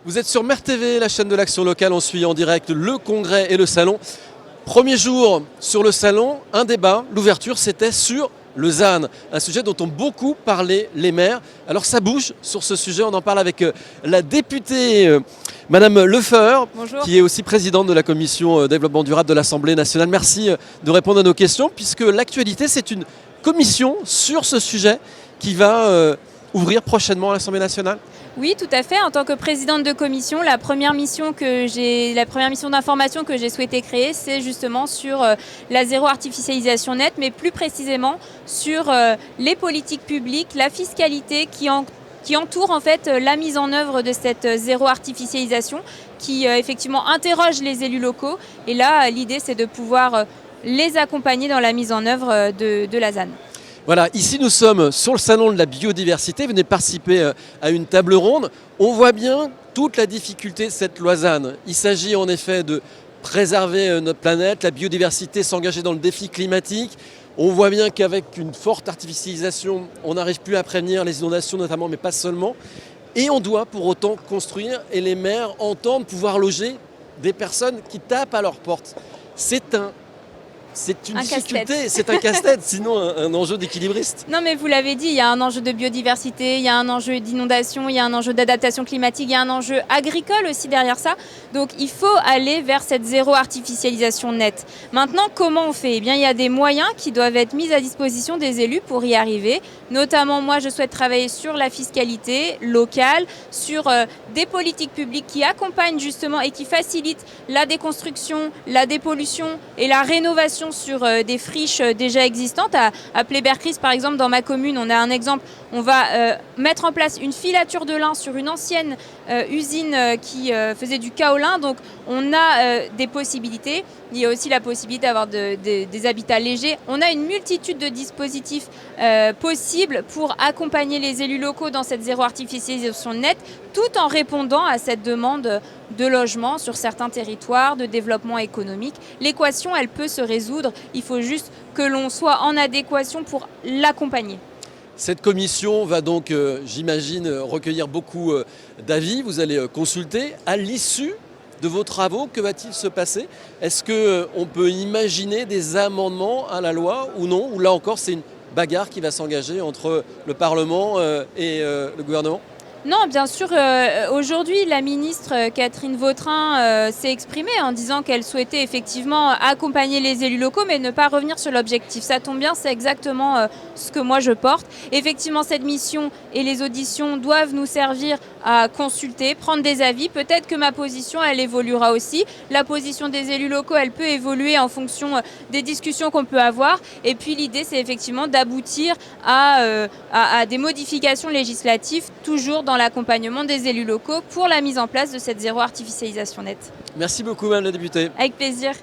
Vous êtes sur Mer TV, la chaîne de l'action locale. On suit en direct le congrès et le salon. Premier jour sur le salon, un débat. L'ouverture, c'était sur le ZAN, un sujet dont ont beaucoup parlé les maires. Alors ça bouge sur ce sujet. On en parle avec la députée Madame Lefeur, Bonjour. qui est aussi présidente de la commission développement durable de l'Assemblée nationale. Merci de répondre à nos questions, puisque l'actualité, c'est une commission sur ce sujet qui va ouvrir prochainement à l'Assemblée nationale. Oui, tout à fait. En tant que présidente de commission, la première mission d'information que j'ai souhaité créer, c'est justement sur la zéro artificialisation nette, mais plus précisément sur les politiques publiques, la fiscalité qui entoure en fait la mise en œuvre de cette zéro artificialisation, qui effectivement interroge les élus locaux. Et là, l'idée, c'est de pouvoir les accompagner dans la mise en œuvre de la ZAN. Voilà, ici nous sommes sur le salon de la biodiversité. Venez participer à une table ronde. On voit bien toute la difficulté de cette loi ZAN. Il s'agit en effet de préserver notre planète, la biodiversité, s'engager dans le défi climatique. On voit bien qu'avec une forte artificialisation, on n'arrive plus à prévenir les inondations notamment, mais pas seulement. Et on doit pour autant construire, et les maires entendent pouvoir loger des personnes qui tapent à leur porte. C'est une difficulté, c'est un casse-tête, sinon un enjeu d'équilibriste. Non mais vous l'avez dit, il y a un enjeu de biodiversité, il y a un enjeu d'inondation, il y a un enjeu d'adaptation climatique, il y a un enjeu agricole aussi derrière ça. Donc il faut aller vers cette zéro artificialisation nette. Maintenant, comment on fait ? Eh bien, il y a des moyens qui doivent être mis à disposition des élus pour y arriver. Notamment, moi, je souhaite travailler sur la fiscalité locale, sur des politiques publiques qui accompagnent justement et qui facilitent la déconstruction, la dépollution et la rénovation sur des friches déjà existantes. À Pleybercris, par exemple, dans ma commune, on a un exemple. On va mettre en place une filature de lin sur une ancienne usine qui faisait du kaolin. Donc, on a des possibilités. Il y a aussi la possibilité d'avoir des habitats légers. On a une multitude de dispositifs possibles pour accompagner les élus locaux dans cette zéro artificialisation nette, tout en répondant à cette demande de logement sur certains territoires, de développement économique. L'équation, elle peut se résoudre. Il faut juste que l'on soit en adéquation pour l'accompagner. Cette commission va donc, j'imagine, recueillir beaucoup d'avis. Vous allez consulter. À l'issue de vos travaux, que va-t-il se passer ? Est-ce qu'on peut imaginer des amendements à la loi ou non ? Ou là encore, c'est une bagarre qui va s'engager entre le Parlement et le gouvernement ? Non, bien sûr, aujourd'hui, la ministre Catherine Vautrin s'est exprimée en disant qu'elle souhaitait effectivement accompagner les élus locaux, mais ne pas revenir sur l'objectif. Ça tombe bien, c'est exactement ce que moi je porte. Effectivement, cette mission et les auditions doivent nous servir à consulter, prendre des avis. Peut-être que ma position, elle évoluera aussi. La position des élus locaux, elle peut évoluer en fonction des discussions qu'on peut avoir. Et puis l'idée, c'est effectivement d'aboutir à des modifications législatives, toujours dans l'accompagnement des élus locaux pour la mise en place de cette zéro artificialisation nette. Merci beaucoup, Madame la députée. Avec plaisir.